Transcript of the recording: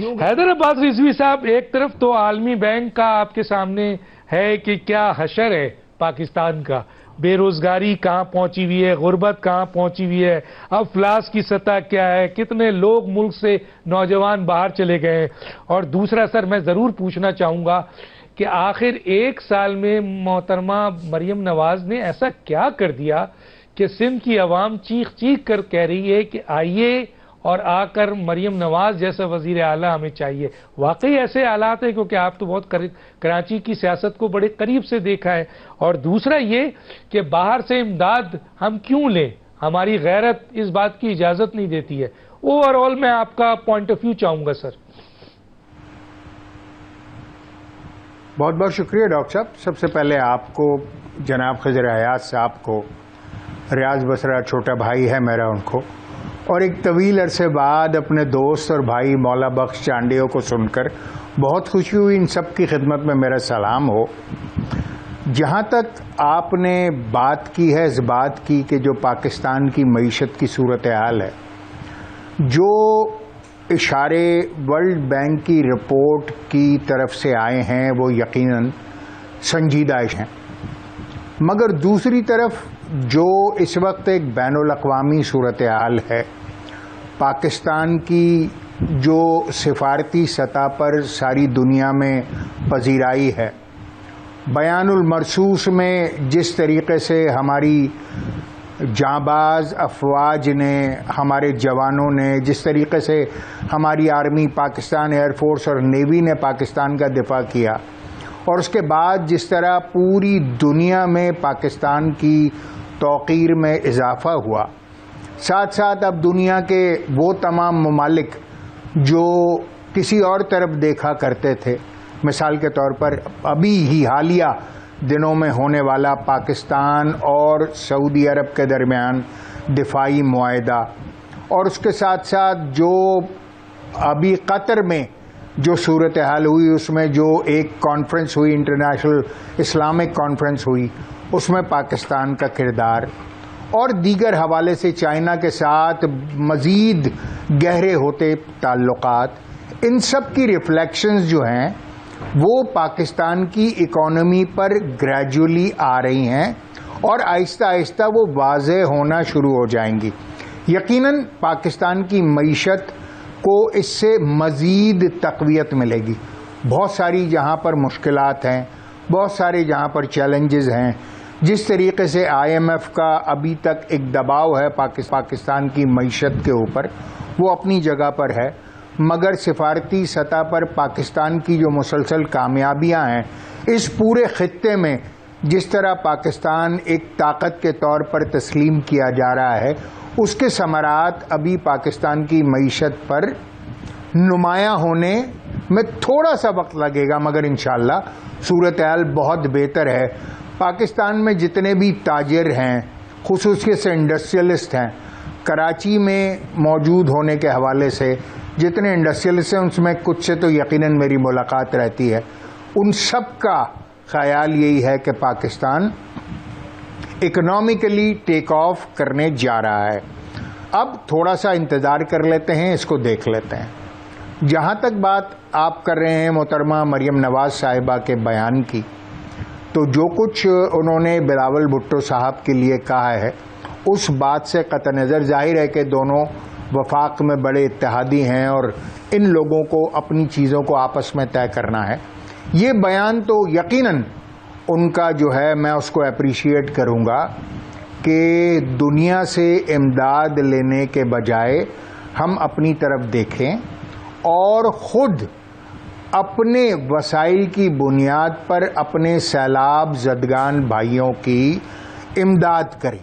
حیدر عباس رضوی صاحب، ایک طرف تو عالمی بینک کا آپ کے سامنے ہے کہ کیا حشر ہے پاکستان کا، بے روزگاری کہاں پہنچی ہوئی ہے، غربت کہاں پہنچی ہوئی ہے، افلاس کی سطح کیا ہے، کتنے لوگ ملک سے نوجوان باہر چلے گئے ہیں۔ اور دوسرا سر، میں ضرور پوچھنا چاہوں گا کہ آخر ایک سال میں محترمہ مریم نواز نے ایسا کیا کر دیا کہ سندھ کی عوام چیخ چیخ کر کہہ رہی ہے کہ آئیے اور آ کر مریم نواز جیسا وزیر اعلیٰ ہمیں چاہیے۔ واقعی ایسے حالات ہیں، کیونکہ آپ تو بہت کراچی کی سیاست کو بڑے قریب سے دیکھا ہے۔ اور دوسرا یہ کہ باہر سے امداد ہم کیوں لیں، ہماری غیرت اس بات کی اجازت نہیں دیتی ہے۔ اوور آل میں آپ کا پوائنٹ آف ویو چاہوں گا سر۔ بہت بہت شکریہ ڈاکٹر صاحب۔ سب سے پہلے آپ کو، جناب خضر حیات صاحب کو، ریاض بسرا چھوٹا بھائی ہے میرا، ان کو، اور ایک طویل عرصے بعد اپنے دوست اور بھائی مولا بخش چانڈیو کو سن کر بہت خوشی ہوئی۔ ان سب کی خدمت میں میرا سلام ہو۔ جہاں تک آپ نے بات کی ہے، اس بات کی کہ جو پاکستان کی معیشت کی صورتحال ہے، جو اشارے ورلڈ بینک کی رپورٹ کی طرف سے آئے ہیں وہ یقیناً سنجیدہ ہیں، مگر دوسری طرف جو اس وقت ایک بین الاقوامی صورتحال ہے، پاکستان کی جو سفارتی سطح پر ساری دنیا میں پذیرائی ہے، بیان المرصوص میں جس طریقے سے ہماری جانباز افواج نے، ہمارے جوانوں نے، جس طریقے سے ہماری آرمی، پاکستان ایئر فورس اور نیوی نے پاکستان کا دفاع کیا، اور اس کے بعد جس طرح پوری دنیا میں پاکستان کی توقیر میں اضافہ ہوا، ساتھ ساتھ اب دنیا کے وہ تمام ممالک جو کسی اور طرف دیکھا کرتے تھے، مثال کے طور پر ابھی ہی حالیہ دنوں میں ہونے والا پاکستان اور سعودی عرب کے درمیان دفاعی معاہدہ، اور اس کے ساتھ ساتھ جو ابھی قطر میں جو صورتحال ہوئی، اس میں جو ایک کانفرنس ہوئی، انٹرنیشنل اسلامک کانفرنس ہوئی، اس میں پاکستان کا کردار، اور دیگر حوالے سے چائنا کے ساتھ مزید گہرے ہوتے تعلقات، ان سب کی ریفلیکشنز جو ہیں وہ پاکستان کی اکانومی پر گریجولی آ رہی ہیں، اور آہستہ آہستہ وہ واضح ہونا شروع ہو جائیں گی۔ یقیناً پاکستان کی معیشت کو اس سے مزید تقویت ملے گی۔ بہت ساری جہاں پر مشکلات ہیں، بہت سارے جہاں پر چیلنجز ہیں، جس طریقے سے آئی ایم ایف کا ابھی تک ایک دباؤ ہے پاکستان کی معیشت کے اوپر، وہ اپنی جگہ پر ہے، مگر سفارتی سطح پر پاکستان کی جو مسلسل کامیابیاں ہیں، اس پورے خطے میں جس طرح پاکستان ایک طاقت کے طور پر تسلیم کیا جا رہا ہے، اس کے ثمرات ابھی پاکستان کی معیشت پر نمایاں ہونے میں تھوڑا سا وقت لگے گا، مگر انشاءاللہ صورتحال بہت بہتر ہے۔ پاکستان میں جتنے بھی تاجر ہیں، خصوصی سے انڈسٹریلسٹ ہیں، کراچی میں موجود ہونے کے حوالے سے جتنے انڈسٹریلسٹ ہیں، اس میں کچھ سے تو یقیناً میری ملاقات رہتی ہے، ان سب کا خیال یہی ہے کہ پاکستان اکنامکلی ٹیک آف کرنے جا رہا ہے۔ اب تھوڑا سا انتظار کر لیتے ہیں، اس کو دیکھ لیتے ہیں۔ جہاں تک بات آپ کر رہے ہیں محترمہ مریم نواز صاحبہ کے بیان کی، تو جو کچھ انہوں نے بلاول بھٹو صاحب کے لیے کہا ہے، اس بات سے قطع نظر ظاہر ہے کہ دونوں وفاق میں بڑے اتحادی ہیں، اور ان لوگوں کو اپنی چیزوں کو آپس میں طے کرنا ہے۔ یہ بیان تو یقیناً ان کا جو ہے، میں اس کو اپریشیٹ کروں گا کہ دنیا سے امداد لینے کے بجائے ہم اپنی طرف دیکھیں اور خود اپنے وسائل کی بنیاد پر اپنے سیلاب زدگان بھائیوں کی امداد کریں۔